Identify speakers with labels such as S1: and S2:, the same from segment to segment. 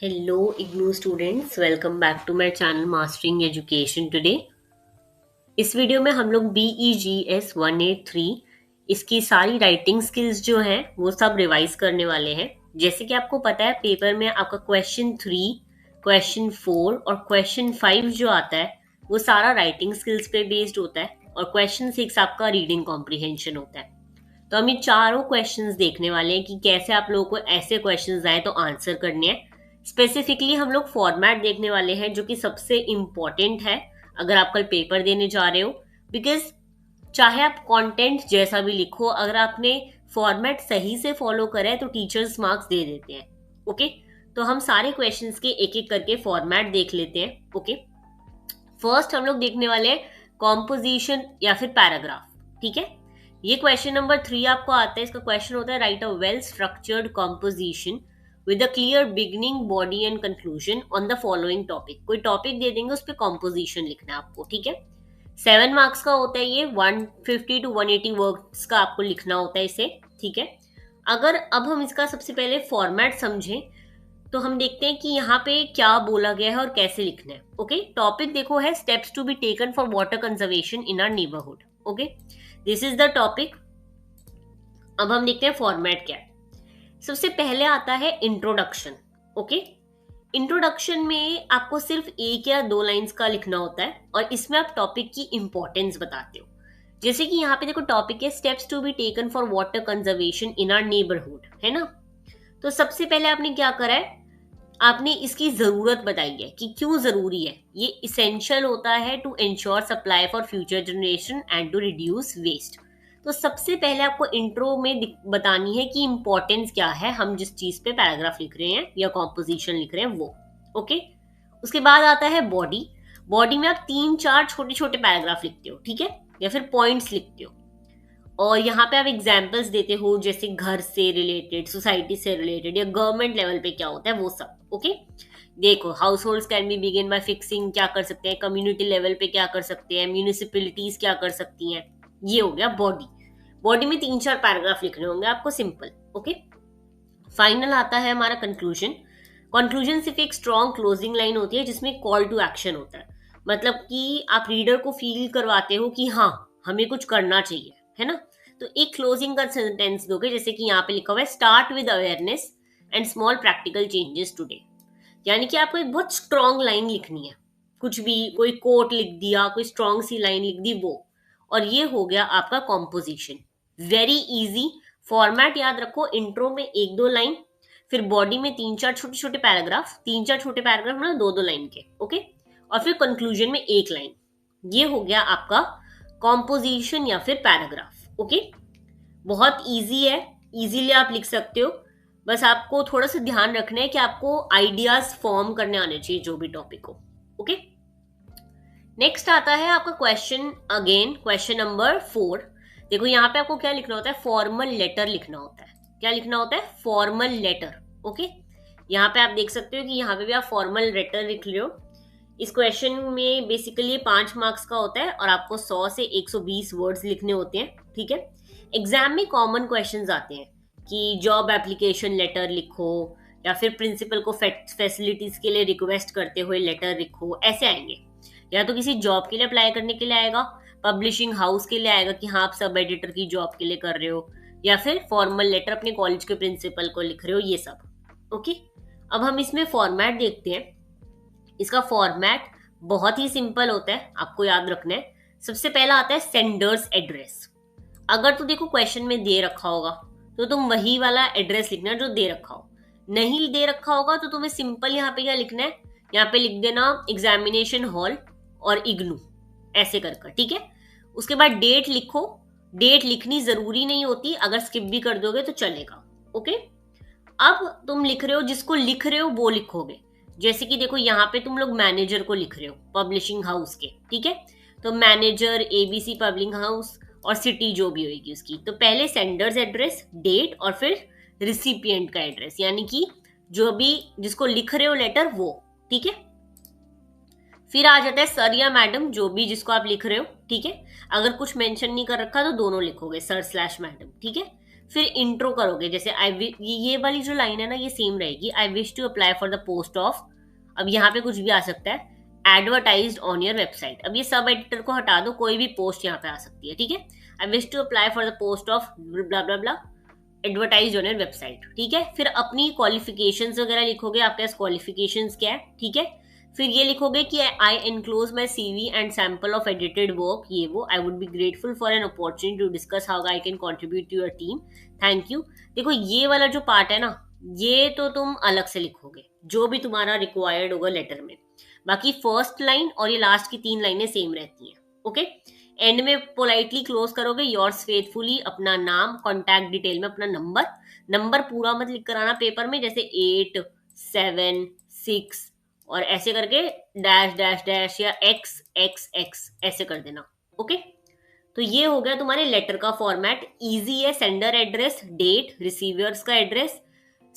S1: Hello, IGNOU students. Welcome back to my channel Mastering Education today. इस video में हम लोग BEGS 183 इसकी सारी राइटिंग स्किल्स जो हैं वो सब रिवाइज करने वाले हैं। जैसे कि आपको पता है पेपर में आपका क्वेश्चन 3, क्वेश्चन 4 और क्वेश्चन 5 जो आता है वो सारा राइटिंग स्किल्स पे बेस्ड होता है और क्वेश्चन 6 आपका रीडिंग कॉम्प्रिहेंशन होता है। तो हम ये चारों क्वेश्चंस देखने वाले हैं कि कैसे आप लोगों को ऐसे क्वेश्चंस आए तो आंसर करने हैं। स्पेसिफिकली हम लोग फॉर्मेट देखने वाले हैं जो कि सबसे इम्पॉर्टेंट है अगर आप कल पेपर देने जा रहे हो। बिकॉज चाहे आप कंटेंट जैसा भी लिखो, अगर आपने फॉर्मेट सही से फॉलो करा है तो टीचर्स मार्क्स दे देते हैं। ओके, तो हम सारे क्वेश्चंस के एक एक करके फॉर्मेट देख लेते हैं। ओके, फर्स्ट हम लोग देखने वाले हैं कॉम्पोजिशन या फिर पैराग्राफ। ठीक है, ये क्वेश्चन नंबर 3 आपको आता है। इसका क्वेश्चन होता है right a well structured composition with a clear beginning, body and conclusion on the following topic. कोई टॉपिक दे देंगे, उस पर कॉम्पोजिशन लिखना है आपको। ठीक है, 7 मार्क्स का होता है ये, 150 to 180 वर्ड्स का आपको लिखना होता है इसे। ठीक है, अगर अब हम इसका सबसे पहले फॉर्मेट समझें तो हम देखते हैं कि यहाँ पे क्या बोला गया है और कैसे लिखना है। ओके, टॉपिक देखो है steps to be taken for water conservation in our neighbourhood. Okay, this is the topic. अब हम देखते हैं फॉर्मेट क्या है। सबसे पहले आता है इंट्रोडक्शन। ओके, इंट्रोडक्शन में आपको सिर्फ 1 या 2 लाइंस का लिखना होता है और इसमें आप टॉपिक की इंपॉर्टेंस बताते हो। जैसे कि यहाँ पे देखो टॉपिक है steps to be taken for water conservation in our neighbourhood, है ना। तो सबसे पहले आपने क्या करा है, आपने इसकी जरूरत बताई है कि क्यों जरूरी है। ये इसेंशियल होता है to ensure supply for future generation and to reduce waste. तो सबसे पहले आपको इंट्रो में बतानी है कि इंपॉर्टेंस क्या है, हम जिस चीज पे पैराग्राफ लिख रहे हैं या कॉम्पोजिशन लिख रहे हैं वो। ओके, उसके बाद आता है बॉडी। बॉडी में आप 3-4 छोटे छोटे पैराग्राफ लिखते हो, ठीक है, या फिर पॉइंट्स लिखते हो और यहाँ पे आप एग्जाम्पल्स देते हो जैसे घर से रिलेटेड, सोसाइटी से रिलेटेड या गवर्नमेंट लेवल पे क्या होता है वो सब। ओके, देखो house hold can be begin by fixing, क्या कर सकते हैं, कम्युनिटी लेवल पे क्या कर सकते हैं, म्यूनिसिपैलिटीज क्या कर सकती हैं। ये हो गया बॉडी। बॉडी में 3-4 पैराग्राफ लिखने होंगे आपको, सिंपल। ओके, फाइनल आता है हमारा कंक्लूजन। कंक्लूजन सिर्फ एक स्ट्रॉन्ग क्लोजिंग लाइन होती है जिसमें कॉल टू एक्शन होता है। मतलब कि आप रीडर को फील करवाते हो कि हाँ हमें कुछ करना चाहिए, है ना। तो एक क्लोजिंग का सेंटेंस दोगे, जैसे कि यहाँ पे लिखा हुआ है start with awareness and small practical changes today. यानी कि आपको एक बहुत स्ट्रॉन्ग लाइन लिखनी है, कुछ भी, कोई कोट लिख दिया, कोई स्ट्रॉन्ग सी लाइन लिख दी वो। और ये हो गया आपका कॉम्पोजिशन। Very easy. फॉर्मेट याद रखो, इंट्रो में 1-2 लाइन, फिर बॉडी में 3-4 छोटे छोटे पैराग्राफ, 3-4 छोटे पैराग्राफ मतलब 2-2 लाइन के। ओके, और फिर कंक्लूजन में 1 लाइन। ये हो गया आपका कॉम्पोजिशन या फिर पैराग्राफ। ओके, बहुत इजी है, इजीली आप लिख सकते हो। बस आपको थोड़ा सा ध्यान रखना है कि आपको आइडियाज फॉर्म करने आने चाहिए जो भी टॉपिक हो। ओके, नेक्स्ट आता है आपका क्वेश्चन, अगेन क्वेश्चन नंबर 4। देखो यहाँ पे आपको क्या लिखना होता है, फॉर्मल लेटर लिखना होता है। क्या लिखना होता है, फॉर्मल लेटर। ओके, यहाँ पे आप देख सकते हो कि यहाँ पे भी आप फॉर्मल लेटर लिख रहे हो। इस क्वेश्चन में बेसिकली 5 मार्क्स का होता है और आपको 100 से 120 वर्ड्स लिखने होते हैं। ठीक है, एग्जाम में कॉमन क्वेश्चंस आते हैं कि जॉब एप्लीकेशन लेटर लिखो या फिर प्रिंसिपल को फैसिलिटीज के लिए रिक्वेस्ट करते हुए लेटर लिखो, ऐसे आएंगे। या तो किसी जॉब के लिए अप्लाई करने के लिए आएगा, पब्लिशिंग हाउस के लिए आएगा कि हाँ आप सब एडिटर की जॉब के लिए कर रहे हो, या फिर फॉर्मल लेटर अपने कॉलेज के प्रिंसिपल को लिख रहे हो, ये सब। ओके, अब हम इसमें फॉर्मेट देखते हैं। इसका फॉर्मेट बहुत ही सिंपल होता है, आपको याद रखना है। सबसे पहला आता है सेंडर्स एड्रेस। अगर तो देखो क्वेश्चन में दे रखा होगा तो तुम वही वाला एड्रेस लिखना जो दे रखा हो। नहीं दे रखा होगा तो तुम्हें सिंपल यहाँ पे क्या लिखना है, यहाँ पे लिख देना एग्जामिनेशन हॉल और इग्नू, ऐसे कर कर। ठीक है, उसके बाद डेट लिखो। डेट लिखनी जरूरी नहीं होती, अगर स्किप भी कर दोगे तो चलेगा। ओके, अब तुम लिख रहे हो, जिसको लिख रहे हो वो लिखोगे। जैसे कि देखो यहाँ पे तुम लोग मैनेजर को लिख रहे हो पब्लिशिंग हाउस के, ठीक है, तो मैनेजर, एबीसी पब्लिशिंग हाउस और सिटी जो भी होगी उसकी। तो पहले सेंडर्स एड्रेस, डेट और फिर रिसिपिएंट का एड्रेस, यानी कि जो भी जिसको लिख रहे हो लेटर वो। ठीक है, फिर आ जाता है सर या मैडम, जो भी जिसको आप लिख रहे हो। ठीक है, अगर कुछ मेंशन नहीं कर रखा तो दोनों लिखोगे, सर/मैडम। ठीक है, फिर इंट्रो करोगे, जैसे ये वाली जो लाइन है ना ये सेम रहेगी, I wish to apply for the post of, अब यहाँ पे कुछ भी आ सकता है, एडवर्टाइज ऑन योर वेबसाइट। अब ये सब एडिटर को हटा दो, कोई भी पोस्ट यहाँ पे आ सकती है, ठीक है। I wish to apply for the post of blah blah blah, advertise on your website, ठीक है। फिर अपनी क्वालिफिकेशंस वगैरह लिखोगे, आपके पास क्वालिफिकेशंस क्या है, ठीक है। फिर ये लिखोगे कि I enclose my CV and sample of edited work, ये वो, I would be grateful for an opportunity to discuss how I can contribute to your team, thank you. देखो ये वाला जो पार्ट है ना, ये तो तुम अलग से लिखोगे, जो भी तुम्हारा रिक्वायर्ड होगा लेटर में। बाकी फर्स्ट लाइन और ये लास्ट की 3 लाइनें सेम रहती हैं, ओके। एंड में पोलाइटली क्लोज करोगे, योर्स फेथफुली, अपना नाम, कॉन्टैक्ट डिटेल में अपना नंबर पूरा मत लिख कर आना पेपर में, जैसे 8 7 6 और ऐसे करके डैश डैश डैश या एक्स एक्स एक्स ऐसे कर देना, ओके। तो ये हो गया तुम्हारे लेटर का फॉर्मेट, इजी है। सेंडर एड्रेस, डेट, रिसीवर्स का एड्रेस,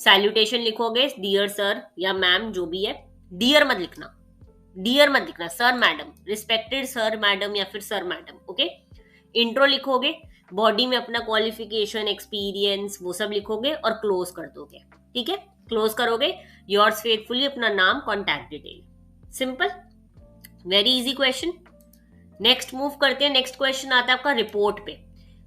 S1: सैल्यूटेशन लिखोगे डियर सर या मैम जो भी है, डियर मत लिखना, sir madam, respected sir madam या फिर सर मैडम, ओके। इंट्रो लिखोगे, बॉडी में अपना क्वालिफिकेशन, एक्सपीरियंस वो सब लिखोगे और क्लोज कर दोगे, ठीक है। क्लोज करोगे, योर्स फेथफुली, अपना नाम, contact detail, simple, very easy question. Next move करते हैं, नेक्स्ट क्वेश्चन आता है आपका रिपोर्ट पे।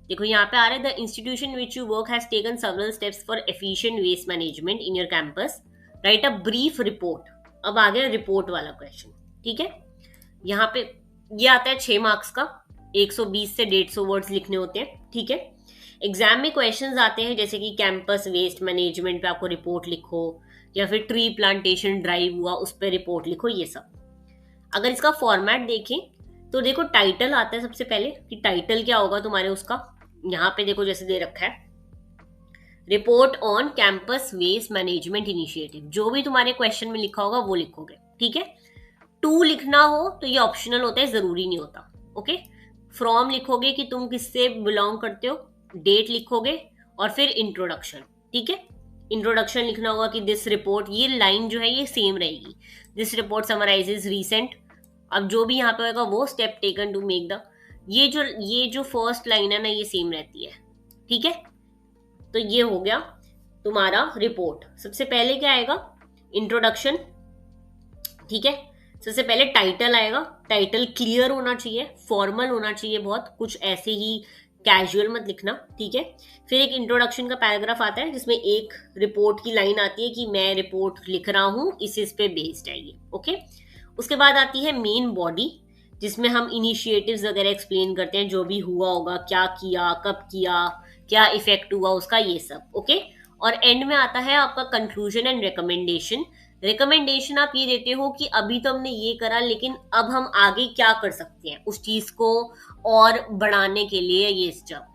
S1: देखो यहाँ पे आ रहा है, the institution which you work has taken several steps for efficient waste management in your campus, write a brief report. अब आ गया रिपोर्ट वाला क्वेश्चन, ठीक है। यहाँ पे ये आता है 6 मार्क्स का, 120 से 150 वर्ड्स लिखने होते हैं, ठीक है। एग्जाम में क्वेश्चंस आते हैं जैसे कि कैंपस वेस्ट मैनेजमेंट पे आपको रिपोर्ट लिखो, या फिर ट्री प्लांटेशन ड्राइव हुआ उस पर रिपोर्ट लिखो, ये सब। अगर इसका फॉर्मेट देखें तो देखो टाइटल आता है सबसे पहले, कि टाइटल क्या होगा तुम्हारे उसका, यहाँ पे देखो जैसे दे रखा है, report on campus waste management initiative, जो भी तुम्हारे क्वेश्चन में लिखा होगा वो लिखोगे, ठीक है। टू लिखना हो तो ये ऑप्शनल होता है, जरूरी नहीं होता, ओके। फ्रॉम लिखोगे कि तुम किससे बिलोंग करते हो, डेट लिखोगे और फिर इंट्रोडक्शन, ठीक है। इंट्रोडक्शन लिखना होगा कि दिस रिपोर्ट, ये लाइन जो है ये सेम रहेगी, दिस रिपोर्ट समराइजेज रीसेंट, अब जो भी यहाँ पे होगा वो step taken to make the, ये जो फर्स्ट लाइन है ना ये सेम रहती है, ठीक है। तो ये हो गया तुम्हारा रिपोर्ट। सबसे पहले क्या आएगा, इंट्रोडक्शन, ठीक है। सबसे पहले टाइटल आएगा, टाइटल क्लियर होना चाहिए, फॉर्मल होना चाहिए बहुत, कुछ ऐसे ही कैजुअल मत लिखना, ठीक है। फिर एक इंट्रोडक्शन का पैराग्राफ आता है जिसमें एक रिपोर्ट की लाइन आती है कि मैं रिपोर्ट लिख रहा हूं, इस पे बेस्ड है ये, ओके। उसके बाद आती है मेन बॉडी, जिसमें हम इनिशिएटिव्स वगैरह एक्सप्लेन करते हैं, जो भी हुआ होगा, क्या किया, कब किया, क्या इफेक्ट हुआ उसका, ये सब, ओके। और एंड में आता है आपका कंक्लूजन एंड रिकमेंडेशन। रिकमेंडेशन आप ये देते हो कि अभी तो हमने ये करा, लेकिन अब हम आगे क्या कर सकते हैं उस चीज को और बढ़ाने के लिए, ये सब,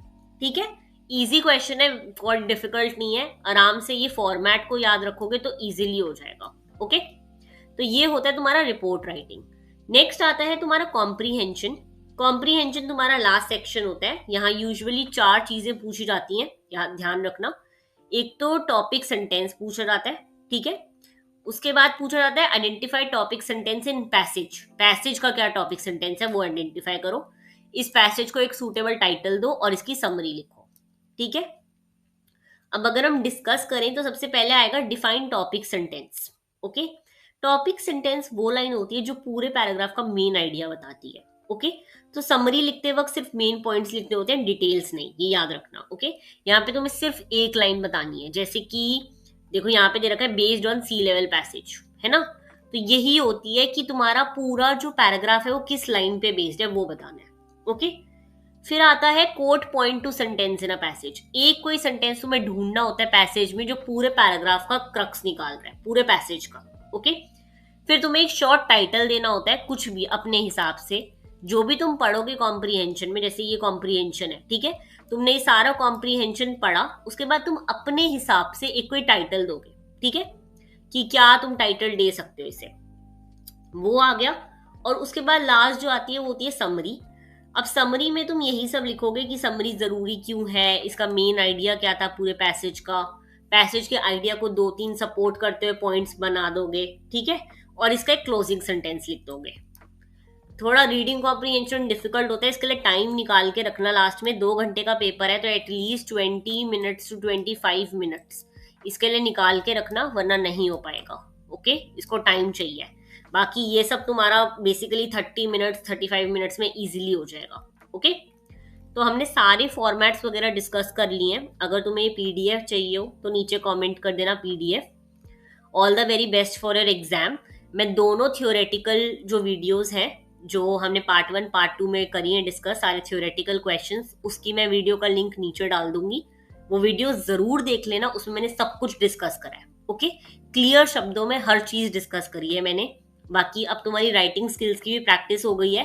S1: ठीक है। इजी क्वेश्चन है, बहुत डिफिकल्ट नहीं है, आराम से ये फॉर्मेट को याद रखोगे तो इजीली हो जाएगा, ओके। तो ये होता है तुम्हारा रिपोर्ट राइटिंग। नेक्स्ट आता है तुम्हारा कॉम्प्रीहेंशन। कॉम्प्रीहेंशन तुम्हारा लास्ट सेक्शन होता है, यहाँ यूजुअली 4 चीजें पूछी जाती हैं, यहाँ ध्यान रखना। एक तो टॉपिक सेंटेंस पूछा जाता है, ठीक है। उसके बाद पूछा जाता है identify topic sentence in passage, passage का क्या टॉपिक सेंटेंस है वो आइडेंटिफाई करो, इस पैसेज को एक सूटेबल टाइटल दो और इसकी समरी लिखो, ठीक है। अब अगर हम डिस्कस करें तो सबसे पहले आएगा define topic sentence, okay. Topic sentence वो लाइन होती है जो पूरे पैराग्राफ का मेन आइडिया बताती है, ओके। तो समरी लिखते वक्त सिर्फ मेन पॉइंट्स लिखने होते हैं, डिटेल्स नहीं, ये याद रखना, ओके। यहाँ पे तुम्हें सिर्फ एक लाइन बतानी है, जैसे कि देखो यहाँ पे दे रखा है based on C level passage, है ना। तो यही होती है कि तुम्हारा पूरा जो पैराग्राफ है वो किस लाइन पे बेस्ड है वो बताना है, ओके। फिर आता है quote point two sentence in a passage, एक कोई सेंटेंस तुम्हें ढूंढना होता है पैसेज में जो पूरे पैराग्राफ का क्रक्स निकाल रहा है, पूरे पैसेज का, ओके। फिर तुम्हें एक शॉर्ट टाइटल देना होता है, कुछ भी अपने हिसाब से, जो भी तुम पढ़ोगे कॉम्प्रीहेंशन में, जैसे ये कॉम्प्रीहेंशन है, ठीक है। तुमने ये सारा कॉम्प्रीहेंशन पढ़ा, उसके बाद तुम अपने हिसाब से एक कोई टाइटल दोगे, ठीक है, कि क्या तुम टाइटल दे सकते हो इसे, वो आ गया। और उसके बाद लास्ट जो आती है वो होती है समरी। अब समरी में तुम यही सब लिखोगे कि समरी जरूरी क्यों है, इसका मेन आइडिया क्या था पूरे पैसेज का, पैसेज के आइडिया को 2-3 सपोर्ट करते हुए पॉइंट्स बना दोगे, ठीक है। और इसका एक क्लोजिंग सेंटेंस लिख दोगे। थोड़ा रीडिंग कॉम्प्रीहेंशन डिफिकल्ट होता है, इसके लिए टाइम निकाल के रखना। लास्ट में 2 घंटे का पेपर है तो एटलीस्ट 20 मिनट्स to 25 मिनट्स इसके लिए निकाल के रखना, वरना नहीं हो पाएगा। ओके, इसको टाइम चाहिए। बाकी ये सब तुम्हारा बेसिकली 30 मिनट्स 35 मिनट्स में इजीली हो जाएगा। ओके, तो हमने सारे फॉर्मेट्स वगैरह डिस्कस कर लिए हैं। अगर तुम्हें ये पीडीएफ चाहिए हो तो नीचे कमेंट कर देना PDF. All the very best for your exam. मैं दोनों थियोरेटिकल जो वीडियोस हैं, जो हमने पार्ट 1 पार्ट 2 में करी है डिस्कस, सारे थियोरेटिकल क्वेश्चंस, उसकी मैं वीडियो का लिंक नीचे डाल दूंगी। वो वीडियो जरूर देख लेना, उसमें मैंने सब कुछ डिस्कस करा है। ओके, क्लियर शब्दों में हर चीज डिस्कस करी है मैंने। बाकी अब तुम्हारी राइटिंग स्किल्स की भी प्रैक्टिस हो गई है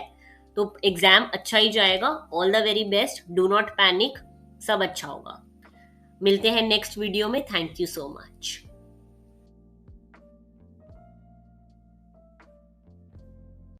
S1: तो एग्जाम अच्छा ही जाएगा। All the very best, do not panic, सब अच्छा होगा। मिलते हैं नेक्स्ट वीडियो में। Thank you so much.